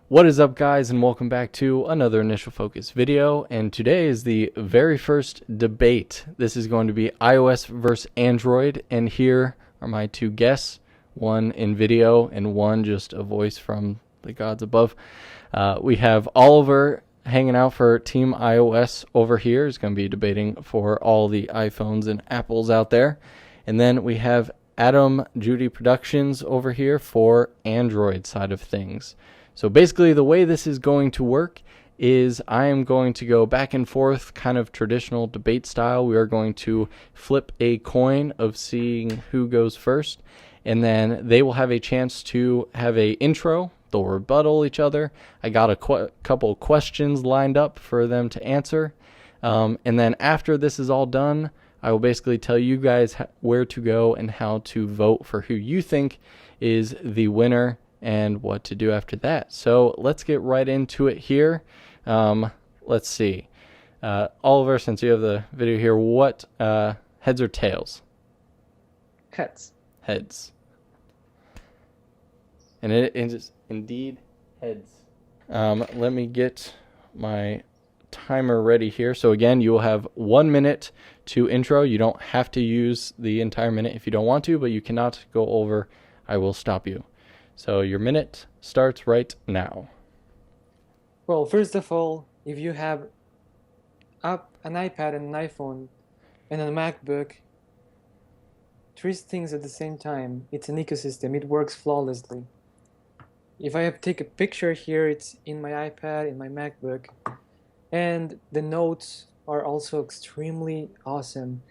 What is up, guys, and welcome back to another Initial Focus video. And today is the very first debate. This is going to be iOS versus Android, and here are my two guests, one in video and one just a voice from the gods above. We have Oliver hanging out for Team iOS over here. He's going to be debating for all the iPhones and Apples out there. And then we have Adam Judy Productions over here for Android side of things. So basically the way this is going to work is I am going to go back and forth, kind of traditional debate style. We are going to flip a coin of seeing who goes first, and then they will have a chance to have a intro. They'll rebuttal each other. I got a couple questions lined up for them to answer. And then after this is all done, I will basically tell you guys where to go and how to vote for who you think is the winner and what to do after that. So let's get right into it here. Let's see. Oliver, since you have the video here, what heads or tails? Heads. Heads. And it is indeed heads. Let me get my timer ready here. So again, you will have 1 minute to intro. You don't have to use the entire minute if you don't want to, but you cannot go over. I will stop you. So your minute starts right now. Well, first of all, if you have an iPad and an iPhone and a MacBook, three things at the same time, it's an ecosystem. It works flawlessly. If I have to take a picture here, it's in my iPad, in my MacBook, and the notes are also extremely awesome.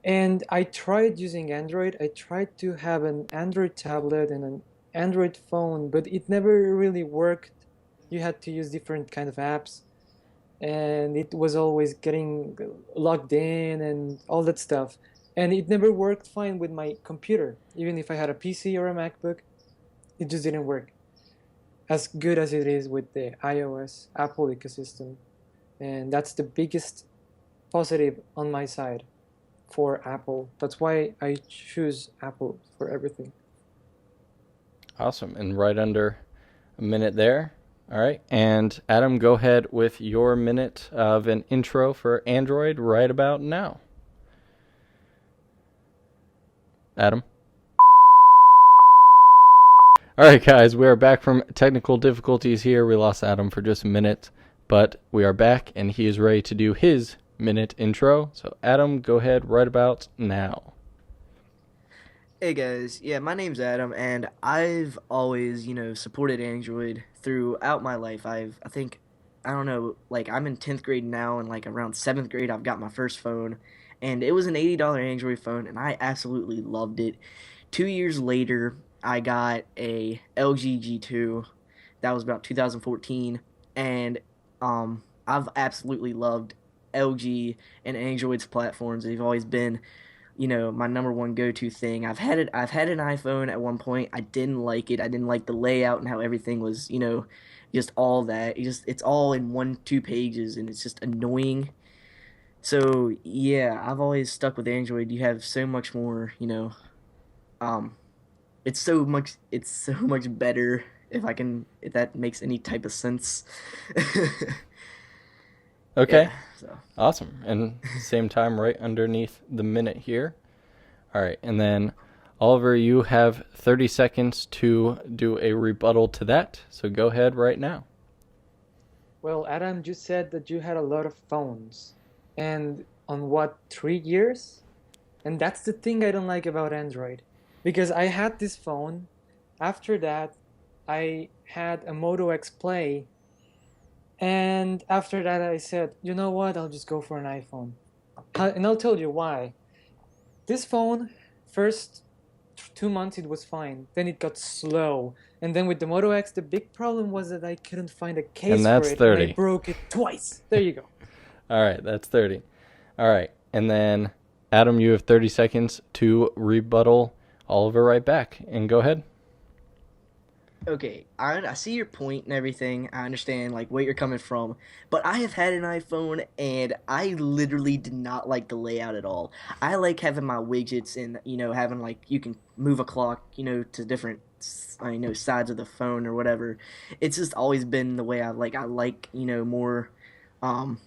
And I tried using Android. I tried to have an Android tablet and an Android phone, but it never really worked. You had to use different kind of apps, and it was always getting logged in and all that stuff. And it never worked fine with my computer. Even if I had a PC or a MacBook, it just didn't work as good as it is with the iOS Apple ecosystem. And that's the biggest positive on my side for Apple. That's why I choose Apple for everything. Awesome. And right under a minute there. All right. And Adam, go ahead with your minute of an intro for Android right about now. Adam. All right, guys, we are back from technical difficulties here. We lost Adam for just a minute, but we are back, and he is ready to do his minute intro. So, Adam, go ahead right about now. Hey guys, yeah, my name's Adam, and I've always, supported Android throughout my life. I don't know, like I'm in 10th grade now, and like around 7th grade, I've got my first phone, and it was an $80 Android phone, and I absolutely loved it. 2 years later, I got a LG G2. That was about 2014, and I've absolutely loved LG and Android's platforms. They've always been my number one go-to thing. I've had an iPhone at one point. I didn't like it. I didn't like the layout and how everything was, just all that. It's all in 1-2 pages, and it's just annoying. So yeah, I've always stuck with Android. You have so much more, um, it's so much better if that makes any type of sense. Okay. Yeah, so. Awesome. And same time right underneath the minute here. All right. And then, Oliver, you have 30 seconds to do a rebuttal to that. So go ahead right now. Well, Adam, you said that you had a lot of phones. And on what, 3 years? And that's the thing I don't like about Android. Because I had this phone. After that, I had a Moto X Play. And after that, I said, you know what? I'll just go for an iPhone. And I'll tell you why. This phone, first 2 months, it was fine. Then it got slow. And then with the Moto X, the big problem was that I couldn't find a case And that's for it. 30. And I broke it twice. There you go. All right. That's 30. All right. And then, Adam, you have 30 seconds to rebuttal Oliver right back. And go ahead. Okay, I see your point and everything. I understand like where you're coming from, but I have had an iPhone and I literally did not like the layout at all. I like having my widgets and having like you can move a clock to different sides of the phone or whatever. It's just always been the way I like more um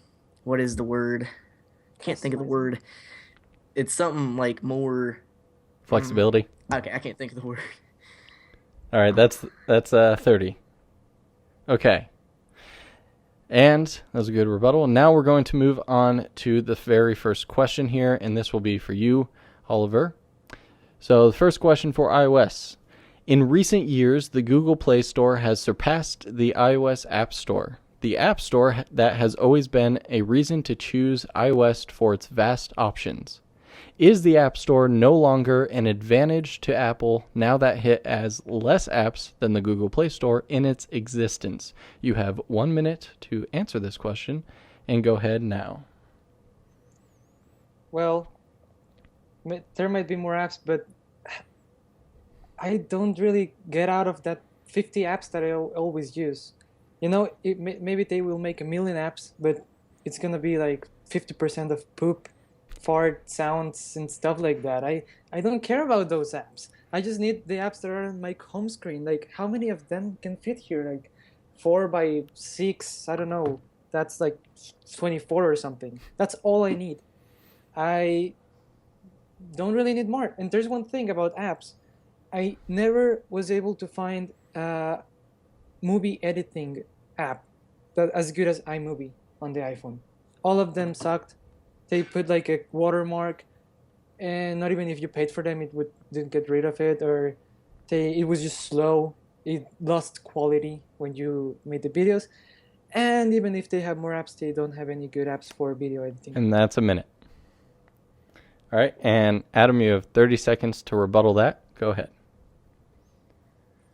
what is the word? Can't think of the Customizing. word. It's something like more mm, Flexibility. okay, I can't think of the word. All right, Um, that's 30. Okay. And that was a good rebuttal. Now we're going to move on to the very first question here, and this will be for you, Oliver. So the first question for iOS. In recent years, the Google Play Store has surpassed the iOS App Store. The App Store that has always been a reason to choose iOS for its vast options. Is the App Store no longer an advantage to Apple now that it has less apps than the Google Play Store in its existence? You have 1 minute to answer this question, and go ahead now. Well, there might be more apps, but I don't really get out of that 50 apps that I always use. Maybe they will make a million apps, but it's gonna be like 50% of poop, fart sounds, and stuff like that. I don't care about those apps. I just need the apps that are on my home screen. Like, how many of them can fit here? Like, 4 by 6, I don't know. That's like 24 or something. That's all I need. I don't really need more. And there's one thing about apps. I never was able to find a movie editing app that as good as iMovie on the iPhone. All of them sucked. They put like a watermark, and not even if you paid for them, it would didn't get rid of it, or it was just slow. It lost quality when you made the videos, and even if they have more apps, they don't have any good apps for video editing. And that's a minute. All right, and Adam, you have 30 seconds to rebuttal that. Go ahead.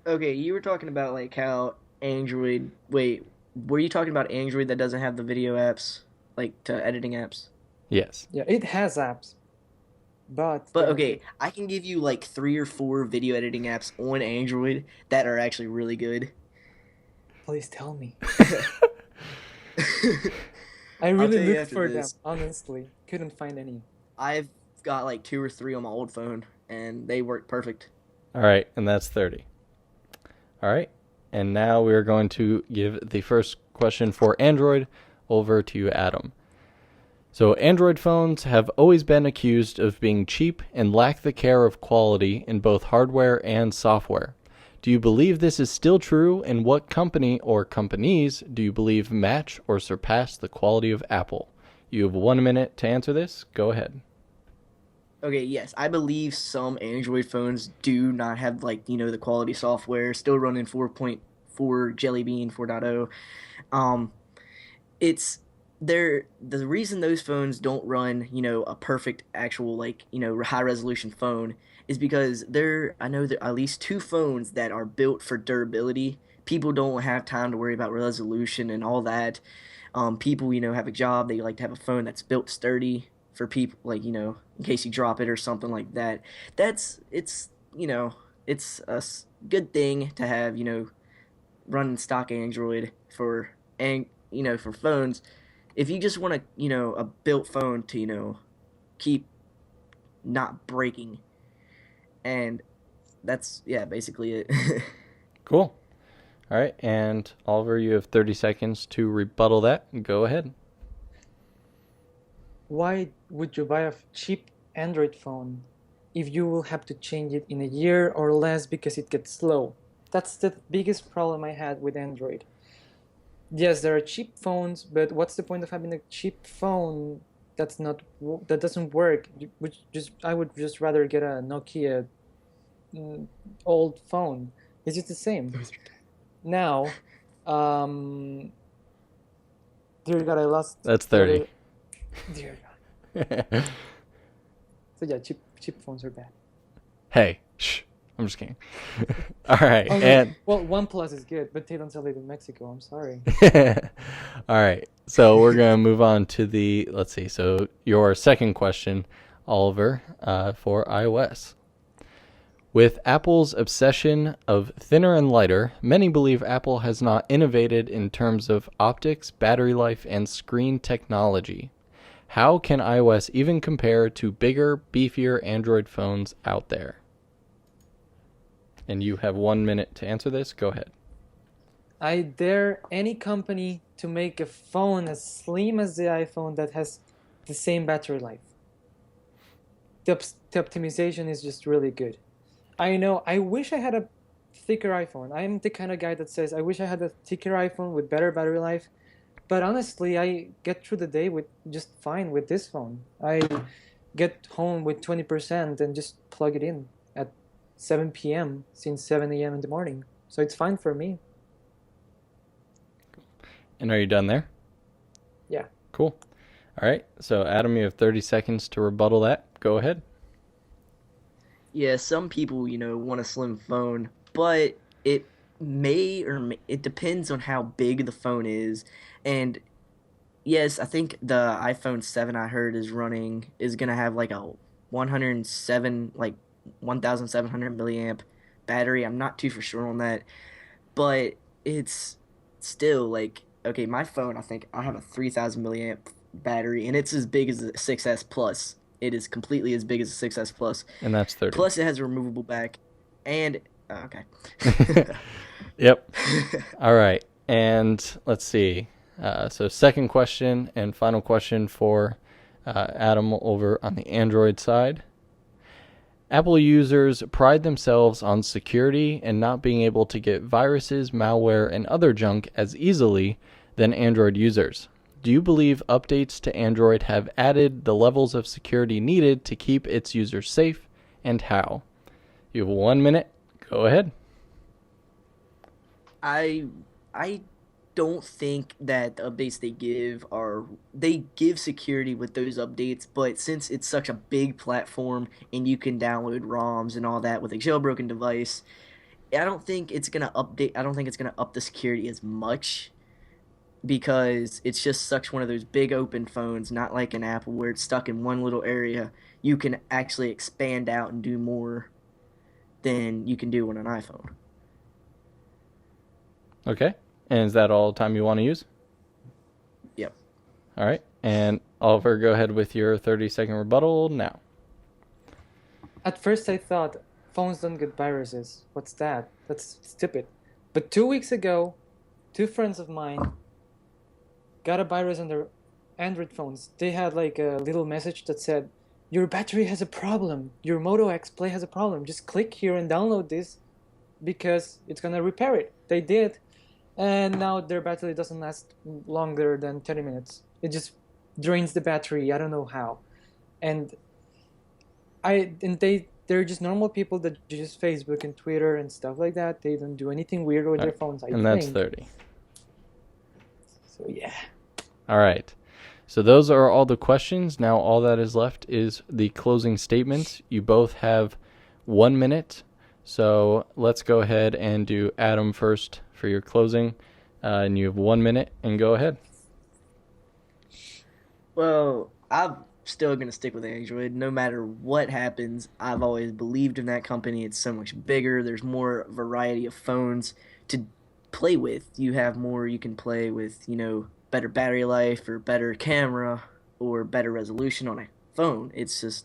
Okay, you were talking about like how Android. Wait, were you talking about Android that doesn't have the video apps, like to editing apps? Yes. Yeah, it has apps, but But they're not okay, good. I can give you like 3 or 4 video editing apps on Android that are actually really good. Please tell me. I'll I tell really you looked after for them, this. honestly. Couldn't find any. I've got like 2 or 3 on my old phone, and they work perfect. All right, and that's 30. All right, and now we are going to give the first question for Android over to you, Adam. So, Android phones have always been accused of being cheap and lack the care of quality in both hardware and software. Do you believe this is still true, and what company or companies do you believe match or surpass the quality of Apple? You have 1 minute to answer this. Go ahead. Okay, yes, I believe some Android phones do not have like the quality software, still running 4.4 Jelly Bean 4.0. Um, it's the reason those phones don't run a perfect actual like high resolution phone is because I know there are at least 2 phones that are built for durability. People don't have time to worry about resolution and all that. People have a job, they like to have a phone that's built sturdy for people, like in case you drop it or something like that. It's a good thing to have running stock Android for phones. If you just want a built phone to keep not breaking, and that's yeah basically it. Cool. All right, and Oliver, you have 30 seconds to rebuttal that. Go ahead. Why would you buy a cheap Android phone if you will have to change it in a year or less because it gets slow? That's the biggest problem I had with Android. Yes, there are cheap phones, but what's the point of having a cheap phone that doesn't work? I would just rather get a Nokia mm, old phone. It's just the same. Now, um, dear God, I lost That's the 30. other. Dear So yeah, cheap phones are bad. Hey, shh. I'm just kidding. All right, Oh no, and well OnePlus is good, but they don't sell it in Mexico. I'm sorry. all right. So we're gonna move on to let's see. So your second question, Oliver, for iOS. With Apple's obsession of thinner and lighter, many believe Apple has not innovated in terms of optics, battery life, and screen technology. How can iOS even compare to bigger, beefier Android phones out there? And you have 1 minute to answer this. Go ahead. I dare any company to make a phone as slim as the iPhone that has the same battery life. The optimization is just really good. I know, I wish I had a thicker iPhone. I'm the kind of guy that says, I wish I had a thicker iPhone with better battery life. But honestly, I get through the day with just fine with this phone. I get home with 20% and just plug it in at 7 p.m. since 7 a.m. in the morning. So it's fine for me. And are you done there? Yeah. Cool. All right. So, Adam, you have 30 seconds to rebuttal that. Go ahead. Yeah, some people, want a slim phone, but it it depends on how big the phone is. And yes, I think the iPhone 7 I heard is going to have like a 107, like 1,700 milliamp battery. I'm not too for sure on that, but it's still like, okay, my phone, I think I have a 3,000 milliamp battery, and it's as big as the 6S Plus. It is completely as big as the 6S Plus. And that's 30. Plus, it has a removable back, and okay. Yep. All right. And let's see. So second question and final question for Adam over on the Android side. Apple users pride themselves on security and not being able to get viruses, malware, and other junk as easily than Android users. Do you believe updates to Android have added the levels of security needed to keep its users safe, and how? You have 1 minute. Go ahead. I don't think that the updates they give security with those updates, but since it's such a big platform and you can download ROMs and all that with a jailbroken device, I don't think it's gonna update. I don't think it's gonna up the security as much because it's just such one of those big open phones, not like an Apple where it's stuck in one little area. You can actually expand out and do more than you can do on an iPhone. Okay. And is that all the time you want to use? Yep. All right. And Oliver, go ahead with your 30-second rebuttal now. At first I thought, phones don't get viruses. What's that? That's stupid. But 2 weeks ago, 2 friends of mine got a virus on their Android phones. They had like a little message that said, your battery has a problem. Your Moto X Play has a problem. Just click here and download this because it's going to repair it. They did. And now their battery doesn't last longer than 30 minutes. It just drains the battery. I don't know how. And they're just normal people that use Facebook and Twitter and stuff like that. They don't do anything weird with their phones, I think. And that's 30. So yeah. All right. So those are all the questions. Now all that is left is the closing statements. You both have 1 minute. So let's go ahead and do Adam first for your closing. And you have 1 minute, and go ahead. Well, I'm still going to stick with Android. No matter what happens, I've always believed in that company. It's so much bigger. There's more variety of phones to play with. You have more you can play with, better battery life or better camera or better resolution on a phone. It's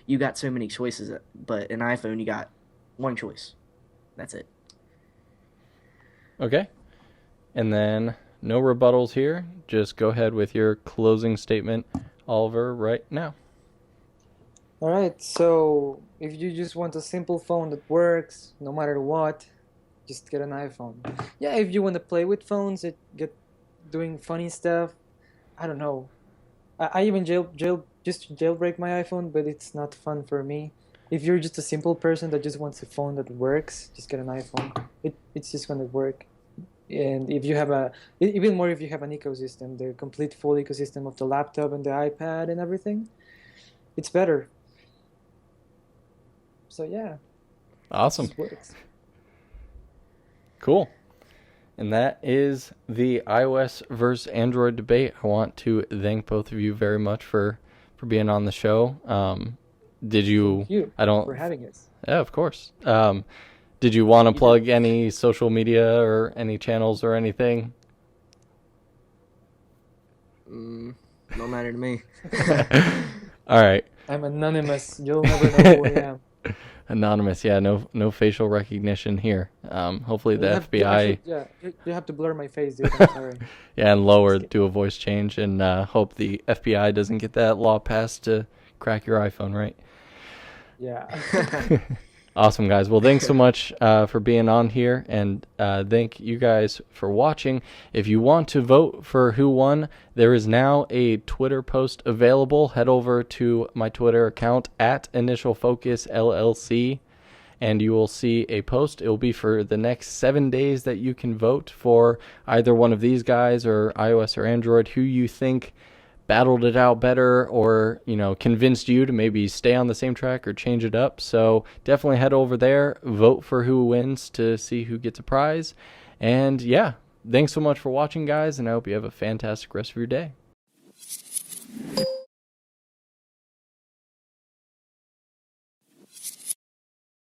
you got so many choices, but an iPhone, you got one choice. That's it. Okay. And then no rebuttals here. Just go ahead with your closing statement, Oliver, right now. All right. So if you just want a simple phone that works no matter what, just get an iPhone. Yeah, if you want to play with phones, get doing funny stuff. I don't know. I even jailbreak my iPhone, but it's not fun for me. If you're just a simple person that just wants a phone that works, just get an iPhone. It's just gonna work. And if you have even more if you have an ecosystem, the complete full ecosystem of the laptop and the iPad and everything, it's better. So yeah. Awesome. It just works. Cool. And that is the iOS versus Android debate. I want to thank both of you very much for being on the show. Did you? Thank you I don't. for having us. Yeah, of course. Did you want to You plug any social media or any channels or anything? No matter to me. All right. I'm anonymous. You'll never know who I am. Anonymous. Yeah, no facial recognition here. Hopefully the You FBI. you have to blur my face, dude. I'm sorry. Yeah, and lower, do a voice change, and hope the FBI doesn't get that law passed to crack your iPhone, right? Yeah. Awesome, guys. Well, thanks so much for being on here, and thank you guys for watching. If you want to vote for who won, there is now a Twitter post available. Head over to my Twitter account at InitialFocusLLC, and you will see a post. It will be for the next 7 days that you can vote for either one of these guys or iOS or Android, who you think battled it out better or, convinced you to maybe stay on the same track or change it up. So definitely head over there, vote for who wins to see who gets a prize. And yeah, thanks so much for watching, guys, and I hope you have a fantastic rest of your day.